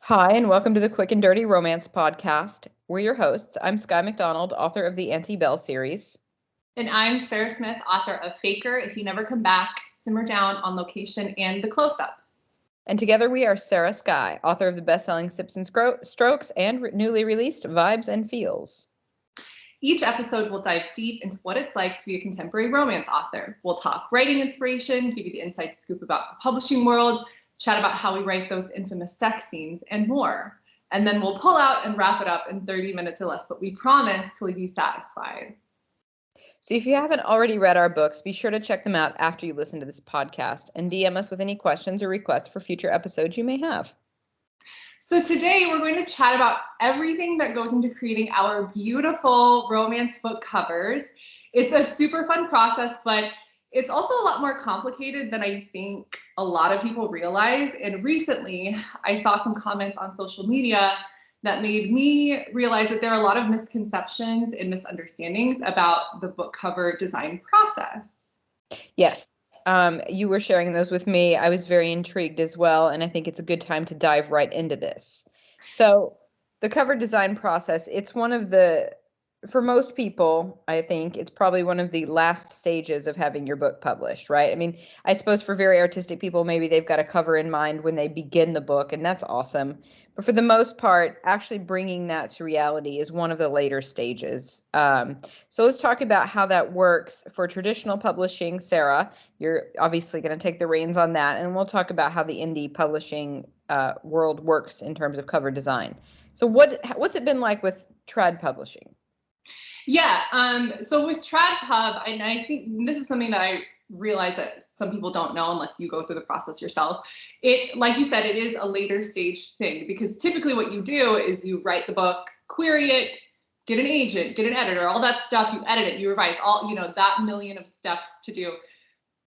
Hi, and welcome to the Quick and Dirty Romance Podcast. We're your hosts. I'm Sky McDonald, author of the Auntie Belle series. And I'm Sarah Smith, author of Faker, If You Never Come Back, Simmer Down, On Location, and The Close-Up. And together we are Sarah Sky, author of the best-selling Sips and Strokes and newly released Vibes and Feels. Each episode will dive deep into what it's like to be a contemporary romance author. We'll talk writing inspiration, give you the inside scoop about the publishing world, chat about how we write those infamous sex scenes, and more. And then we'll pull out and wrap it up in 30 minutes or less, but we promise to leave you satisfied. So if you haven't already read our books, be sure to check them out after you listen to this podcast and DM us with any questions or requests for future episodes you may have. So today we're going to chat about everything that goes into creating our beautiful romance book covers. It's a super fun process, but it's also a lot more complicated than I think a lot of people realize. And recently I saw some comments on social media that made me realize that there are a lot of misconceptions and misunderstandings about the book cover design process. Yes. You were sharing those with me. I was very intrigued as well, and I think it's a good time to dive right into this. So the cover design process, it's one of the, for most people, I think it's probably one of the last stages of having your book published, right? I mean, I suppose for very artistic people, maybe they've got a cover in mind when they begin the book, and that's awesome. But for the most part, actually bringing that to reality is one of the later stages. So let's talk about how that works for traditional publishing. Sarah, you're obviously going to take the reins on that, and we'll talk about how the indie publishing world works in terms of cover design. So what's it been like with trad publishing? Yeah, so with TradPub, and I think this is something that I realize that some people don't know unless you go through the process yourself. It, like you said, it is a later stage thing because typically what you do is you write the book, query it, get an agent, get an editor, all that stuff, you edit it, you revise, all, that million of steps to do.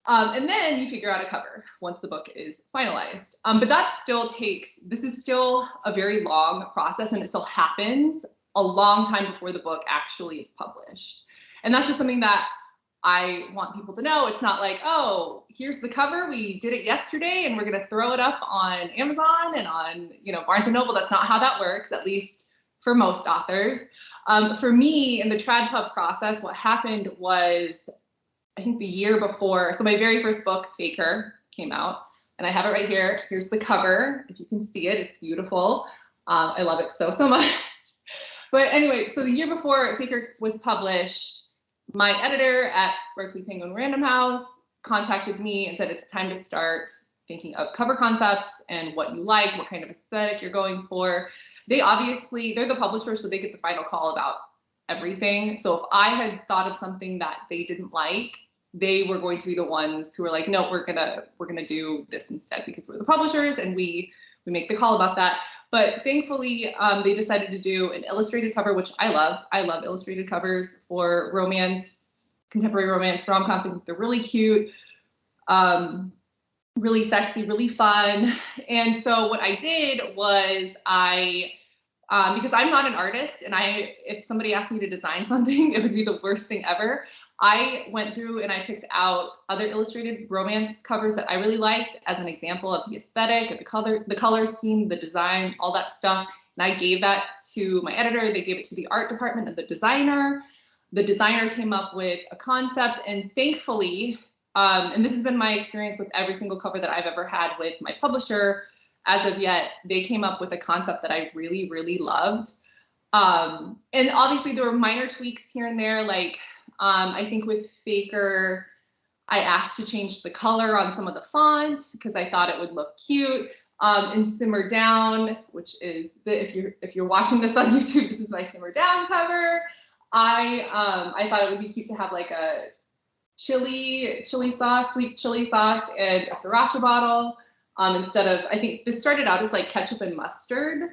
And then you figure out a cover once the book is finalized. But that still takes, this is still a very long process and it still happens a long time before the book actually is published. And that's just something that I want people to know. It's not like, oh, here's the cover, we did it yesterday and we're gonna throw it up on Amazon and on Barnes & Noble. That's not how that works, at least for most authors. For me, in the TradPub process, what happened was, I think the year before, so my very first book, Faker, came out, and I have it right here. Here's the cover. If you can see it, it's beautiful. I love it so, so much. But anyway, so the year before Faker was published, my editor at Berkeley Penguin Random House contacted me and said, it's time to start thinking of cover concepts and what you like, what kind of aesthetic you're going for. They're the publisher, so they get the final call about everything. So if I had thought of something that they didn't like, they were going to be the ones who were like, no, we're gonna do this instead because we're the publishers and we make the call about that. But thankfully, they decided to do an illustrated cover, which I love. I love illustrated covers for romance, contemporary romance, rom-coms. I think they're really cute, really sexy, really fun. And so what I did was because I'm not an artist, and if somebody asked me to design something, it would be the worst thing ever. I went through and I picked out other illustrated romance covers that I really liked as an example of the aesthetic, of the color scheme, the design, all that stuff. And I gave that to my editor. They gave it to the art department and the designer. The designer came up with a concept, and thankfully, and this has been my experience with every single cover that I've ever had with my publisher, as of yet, they came up with a concept that I really, really loved. And obviously there were minor tweaks here and there, like I think with Faker, I asked to change the color on some of the font because I thought it would look cute. And Simmer Down, which is if you're watching this on YouTube, this is my Simmer Down cover. I thought it would be cute to have like a chili sauce, sweet chili sauce, and a sriracha bottle. Instead of, I think this started out as like ketchup and mustard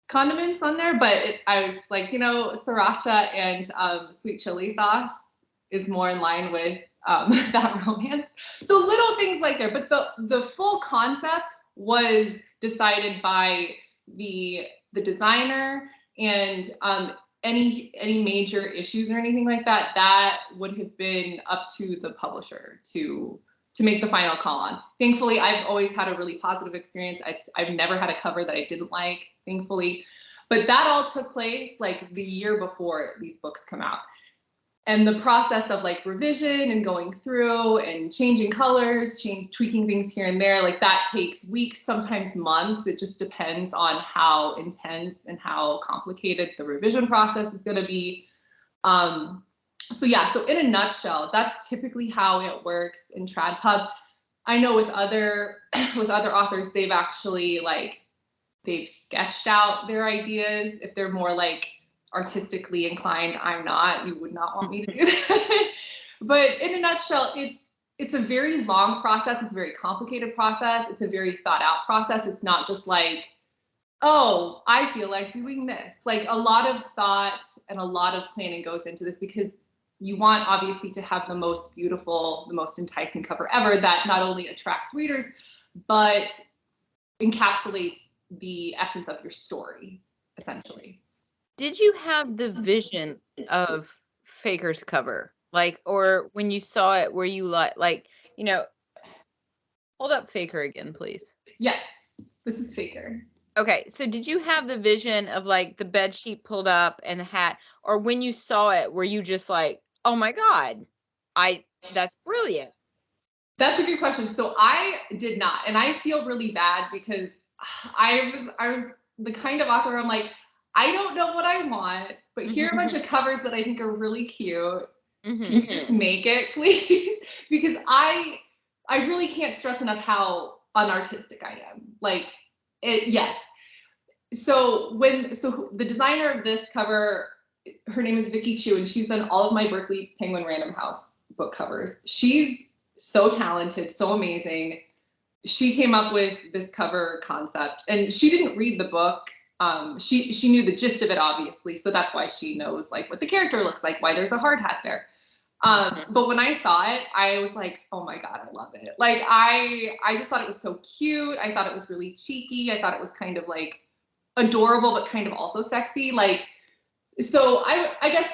condiments on there, but I was like, sriracha and sweet chili sauce is more in line with that romance. So little things like that, but the full concept was decided by the designer, and any major issues or anything like that would have been up to the publisher to to make the final call on. Thankfully, I've always had a really positive experience. I've never had a cover that I didn't like, thankfully. But that all took place like the year before these books come out. And the process of like revision and going through and changing colors, tweaking things here and there, like that takes weeks, sometimes months. It just depends on how intense and how complicated the revision process is going to be. So yeah, so in a nutshell, that's typically how it works in TradPub. I know with other authors, they've actually like they've sketched out their ideas if they're more like artistically inclined. I'm not. You would not want me to do that. But in a nutshell, it's a very long process. It's a very complicated process. It's a very thought out process. It's not just like, oh, I feel like doing this. Like a lot of thought and a lot of planning goes into this because you want obviously to have the most beautiful, the most enticing cover ever that not only attracts readers, but encapsulates the essence of your story, essentially. Did you have the vision of Faker's cover? Like, or when you saw it, were you like, you know, hold up Faker again, please. Yes, this is Faker. Okay, so did you have the vision of like the bed sheet pulled up and the hat, or when you saw it, were you just like, oh my God, that's brilliant? That's a good question. So I did not, and I feel really bad because I was the kind of author I'm like, I don't know what I want, but here are a bunch of covers that I think are really cute. Can you just make it, please? Because I really can't stress enough how unartistic I am. Like, yes. So the designer of this cover, her name is Vicky Chu, and she's done all of my Berkeley Penguin Random House book covers. She's so talented, so amazing. She came up with this cover concept, and she didn't read the book. She knew the gist of it, obviously, so that's why she knows like what the character looks like, why there's a hard hat there. But when I saw it, I was like, oh my God, I love it. Like I just thought it was so cute. I thought it was really cheeky. I thought it was kind of like adorable, but kind of also sexy. Like, so I guess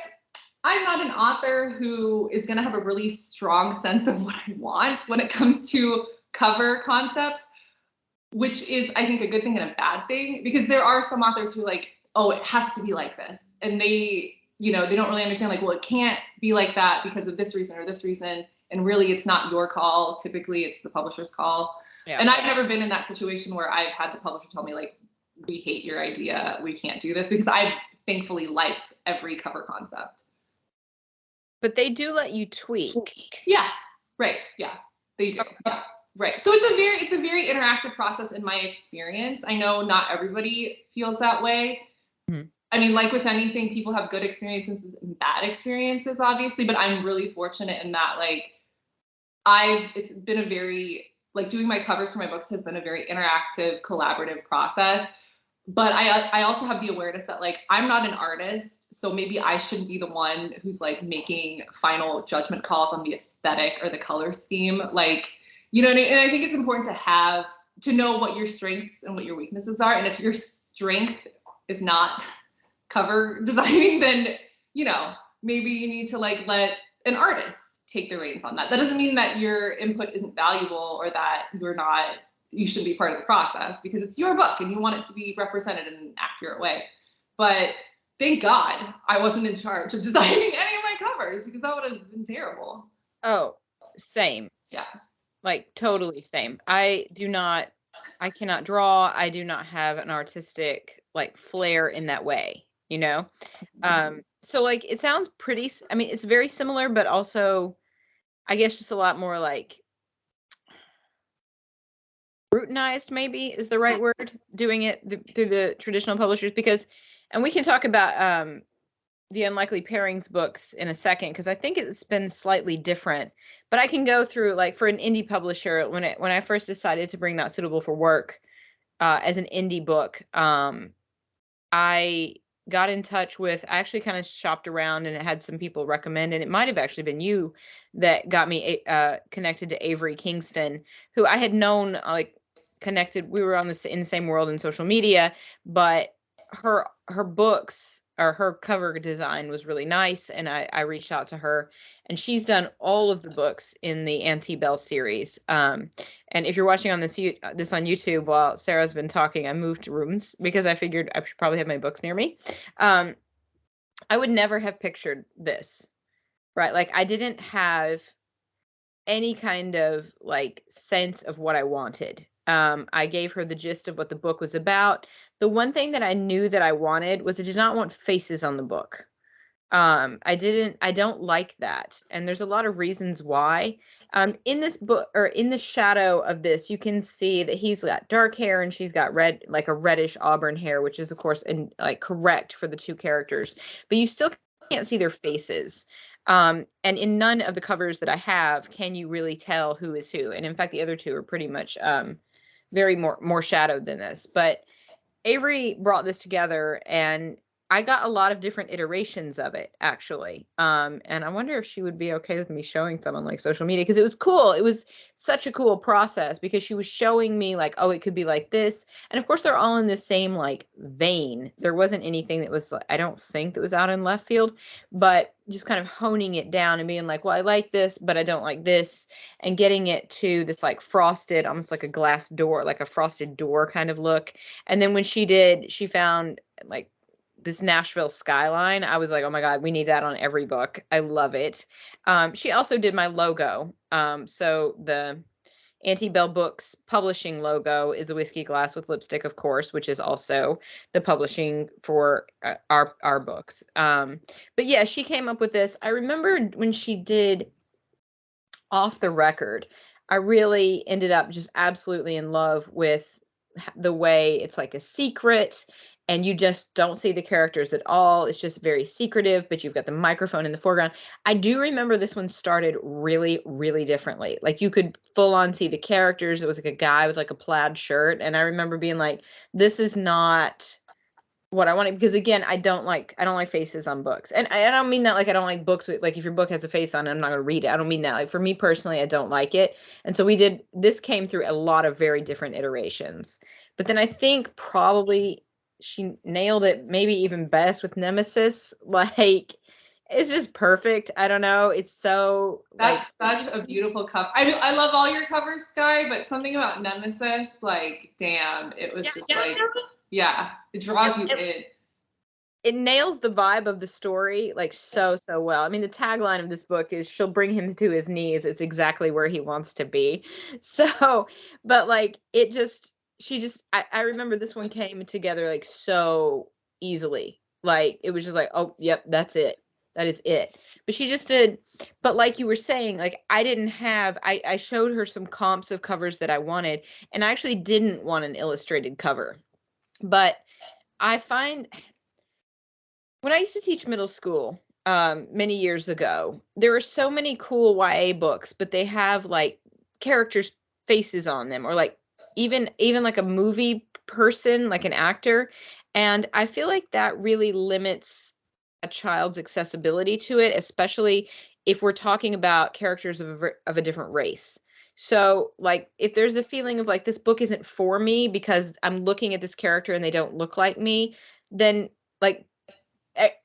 I'm not an author who is gonna have a really strong sense of what I want when it comes to cover concepts, which is, I think, a good thing and a bad thing, because there are some authors who like, oh, it has to be like this. And they don't really understand like, well, it can't be like that because of this reason or this reason. And really it's not your call. Typically it's the publisher's call. Yeah. And I've never been in that situation where I've had the publisher tell me like, we hate your idea, we can't do this, because I've thankfully liked every cover concept. But they do let you tweak. Yeah, right, yeah, they do. Yeah. Right. So it's a very interactive process in my experience. I know not everybody feels that way. Mm-hmm. I mean, like with anything, people have good experiences and bad experiences, obviously, but I'm really fortunate in that like it's been a very, like doing my covers for my books has been a very interactive, collaborative process. But I also have the awareness that like I'm not an artist, so maybe I shouldn't be the one who's like making final judgment calls on the aesthetic or the color scheme. Like, you know, and I think it's important to know what your strengths and what your weaknesses are. And if your strength is not cover designing, then, you know, maybe you need to like let an artist take the reins on that. That doesn't mean that your input isn't valuable or that you shouldn't be part of the process, because it's your book and you want it to be represented in an accurate way. But thank God I wasn't in charge of designing any of my covers, because that would have been terrible. Oh, same. Yeah. Like totally same. I cannot draw. I do not have an artistic like flair in that way, you know? So like, it sounds pretty, I mean, it's very similar, but also I guess just a lot more like routinized, maybe is the right word, doing it through the traditional publishers, because, and we can talk about the Unlikely Pairings books in a second, because I think it's been slightly different, but I can go through like for an indie publisher, when I first decided to bring Not Suitable for Work as an indie book, I got in touch with, I actually kind of shopped around and it had some people recommend, and it might have actually been you that got me connected to Avery Kingston, who I had known, like connected, we were in the same world in social media, but her books or her cover design was really nice, and I reached out to her, and she's done all of the books in the Antebelle series. And if you're watching on this on YouTube while Sarah's been talking, I moved rooms because I figured I should probably have my books near me. I would never have pictured this, right? Like I didn't have any kind of like sense of what I wanted. I gave her the gist of what the book was about. The one thing that I knew that I wanted was I did not want faces on the book. I don't like that. And there's a lot of reasons why. In this book, or in the shadow of this, you can see that he's got dark hair and she's got red, like a reddish auburn hair, which is of course like correct for the two characters, but you still can't see their faces. And in none of the covers that I have can you really tell who is who. And in fact, the other two are pretty much very more shadowed than this. But Avery brought this together, and I got a lot of different iterations of it, actually. And I wonder if she would be okay with me showing some on like social media, because it was cool. It was such a cool process because she was showing me like, oh, it could be like this. And of course, they're all in the same like vein. There wasn't anything that was, I don't think, that was out in left field, but just kind of honing it down and being like, well, I like this, but I don't like this, and getting it to this like frosted, almost like a glass door, like a frosted door kind of look. And then when she found like this Nashville skyline, I was like, oh my God, we need that on every book. I love it. She also did my logo. So the Antebelle Books publishing logo is a whiskey glass with lipstick, of course, which is also the publishing for our books. But yeah, she came up with this. I remember when she did Off the Record, I really ended up just absolutely in love with the way it's like a secret and you just don't see the characters at all. It's just very secretive, but you've got the microphone in the foreground. I do remember this one started really, really differently. Like you could full on see the characters. It was like a guy with like a plaid shirt. And I remember being like, this is not what I wanted, because again, I don't like faces on books. And I don't mean that like I don't like books with, like, if your book has a face on it, I'm not going to read it. I don't mean that. Like for me personally, I don't like it. And so this came through a lot of very different iterations. But then I think probably she nailed it maybe even best with Nemesis. Like it's just perfect. I don't know. It's so That's such a beautiful cover. I love all your covers, Sky, but something about Nemesis, like, damn, it was just like, yeah, it draws you in. It nails the vibe of the story like so well. I mean, the tagline of this book is she'll bring him to his knees. It's exactly where he wants to be. So, but like I remember this one came together like so easily. Like it was just like, oh, yep, that's it. That is it. But she just did, but like you were saying, like I showed her some comps of covers that I wanted, and I actually didn't want an illustrated cover. But I find when I used to teach middle school many years ago, there were so many cool YA books, but they have like characters' faces on them, or like even like a movie person, like an actor. And I feel like that really limits a child's accessibility to it, especially if we're talking about characters of a different race. So like if there's a feeling of like this book isn't for me because I'm looking at this character and they don't look like me, then like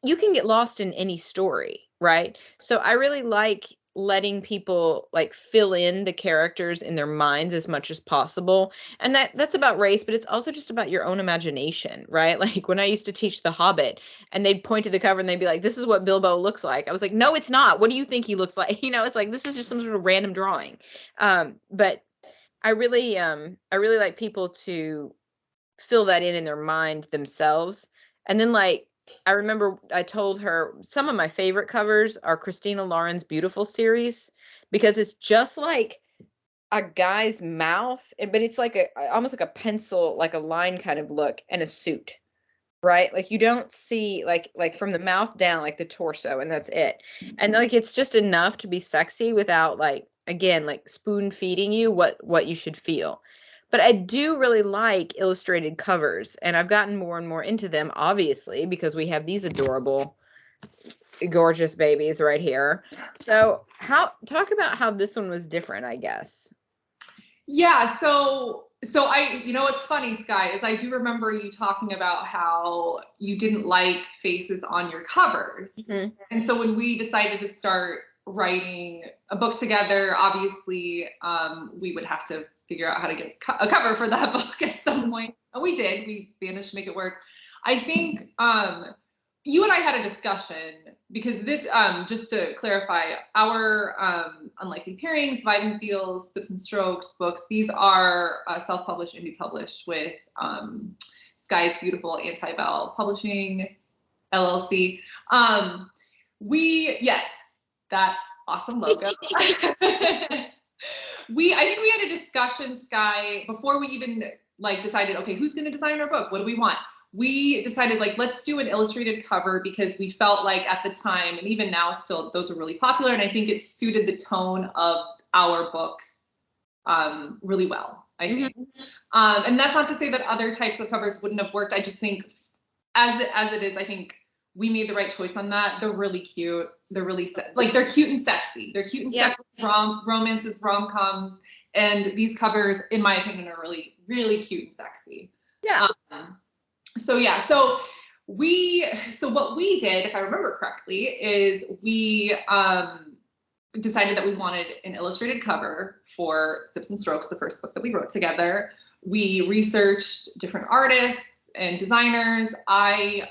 you can get lost in any story, right? So I really like letting people like fill in the characters in their minds as much as possible. And that's about race, but it's also just about your own imagination, right? Like when I used to teach The Hobbit and they'd point to the cover and they'd be like, this is what Bilbo looks like. I was like, no, it's not. What do you think he looks like? You know, it's like, this is just some sort of random drawing. But I really like people to fill that in their mind themselves. And then like I remember I told her some of my favorite covers are Christina Lauren's Beautiful series, because it's just like a guy's mouth, but it's like almost like a pencil, like a line kind of look, and a suit, right? Like you don't see like from the mouth down, like the torso, and that's it. And like it's just enough to be sexy without like, again, like spoon feeding you what you should feel. But I do really like illustrated covers, and I've gotten more and more into them, obviously, because we have these adorable, gorgeous babies right here. So talk about how this one was different, I guess. Yeah, so you know what's funny, Sky, is I do remember you talking about how you didn't like faces on your covers. Mhm. And so when we decided to start writing a book together, obviously we would have to figure out how to get a cover for that book at some point. And we did. We managed to make it work. I think you and I had a discussion because this, just to clarify, our Unlikely Pairings, Vibe and Feels, Sips and Strokes books, these are self-published, indie published with Sky's Beautiful Anti-Bell Publishing, LLC. Yes, that awesome logo. I think we had a discussion, Sky, before we even like decided, okay, who's going to design our book? What do we want? We decided like, let's do an illustrated cover because we felt like at the time, and even now still, those are really popular. And I think it suited the tone of our books really well, I think. And that's not to say that other types of covers wouldn't have worked. I just think as it is, I think we made the right choice on that. They're really cute. They're really like they're cute and sexy. They're cute and sexy romances, rom-coms, and these covers, in my opinion, are really, really cute and sexy. Yeah. So yeah, so what we did, if I remember correctly, is we decided that we wanted an illustrated cover for Sips and Strokes, the first book that we wrote together. We researched different artists and designers. I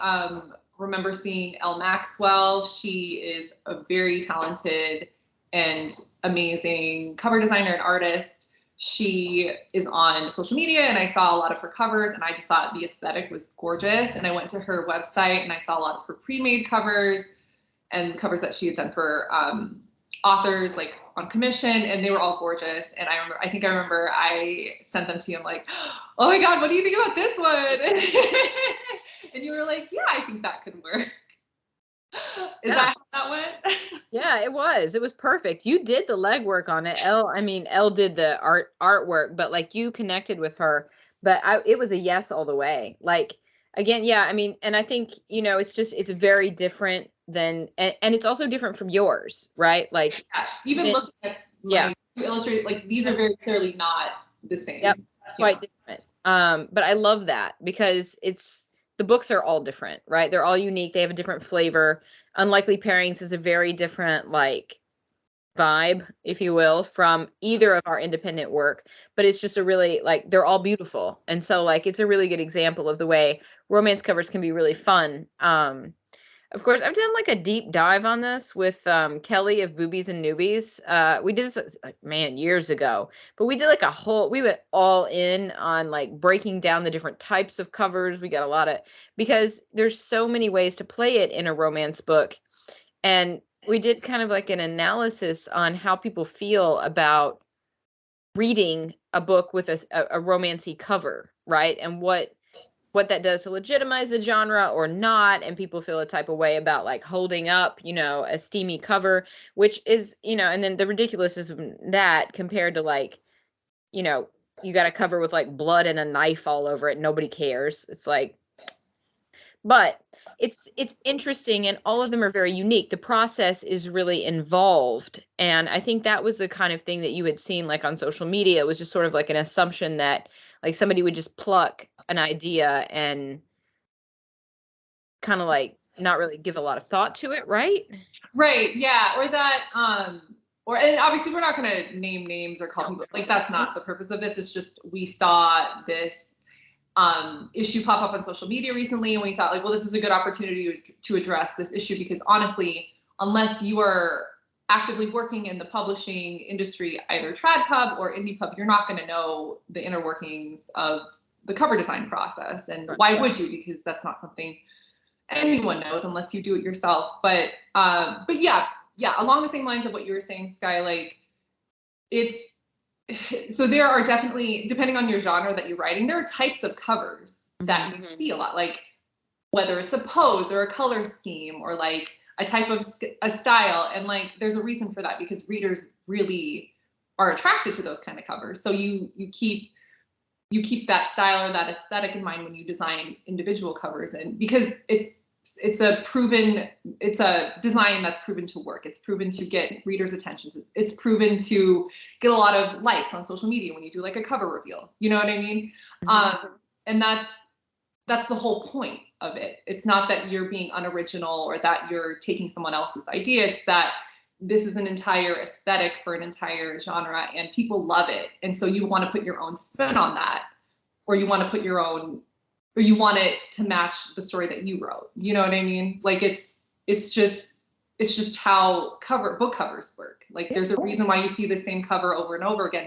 remember seeing Elle Maxwell. She is a very talented and amazing cover designer and artist. She is on social media and I saw a lot of her covers and I just thought the aesthetic was gorgeous. And I went to her website and I saw a lot of her pre-made covers and covers that she had done for authors like on commission, and they were all gorgeous. And I think I remember I sent them to you. I'm like, oh my God, what do you think about this one? And you were like, yeah, I think that could work. Is that how that went? Yeah, it was. It was perfect. You did the legwork on it. Elle did the artwork, but like you connected with her. But it was a yes all the way. Like again, yeah, I mean, and I think, it's very different than, and it's also different from yours, right? Like even looking at my illustrated, like these are very clearly not the same. Yep, quite different. But I love that because the books are all different, right? They're all unique. They have a different flavor. Unlikely Pairings is a very different like vibe, if you will, from either of our independent work, but it's just a really like they're all beautiful. And so like it's a really good example of the way romance covers can be really fun. Of course, I've done like a deep dive on this with Kelly of Boobies and Newbies. We did this, years ago, but we did like we went all in on like breaking down the different types of covers. We got a lot of, because there's so many ways to play it in a romance book. And we did kind of like an analysis on how people feel about reading a book with a romancy cover, right? And what that does to legitimize the genre or not, and people feel a type of way about like holding up, a steamy cover, which is, and then the ridiculousness of that compared to like, you got a cover with like blood and a knife all over it, nobody cares. It's like, but it's interesting, and all of them are very unique. The process is really involved, and I think that was the kind of thing that you had seen like on social media. It was just sort of like an assumption that like somebody would just pluck an idea and kind of like not really give a lot of thought to it, right? Right, yeah, or that and obviously we're not going to name names or call people, like that's not the purpose of this. It's just we saw this issue pop up on social media recently, and we thought like, well, this is a good opportunity to address this issue, because honestly, unless you are actively working in the publishing industry, either trad pub or indie pub, you're not going to know the inner workings of the cover design process. And why would you? Because that's not something anyone knows unless you do it yourself. But yeah, along the same lines of what you were saying, Sky, like so there are definitely, depending on your genre that you're writing, there are types of covers that you see a lot, like whether it's a pose or a color scheme or like a type of a style. And like, there's a reason for that, because readers really are attracted to those kind of covers. So you keep that style or that aesthetic in mind when you design individual covers, and because it's it's a design that's proven to work. It's proven to get readers' attention. It's proven to get a lot of likes on social media when you do like a cover reveal. You know what I mean? And that's the whole point of it. It's not that you're being unoriginal or that you're taking someone else's idea. It's that this is an entire aesthetic for an entire genre and people love it. And so you want to put your own spin on that, or you want to put your own, or you want it to match the story that you wrote. You know what I mean? Like it's just how book covers work. Like there's a reason why you see the same cover over and over again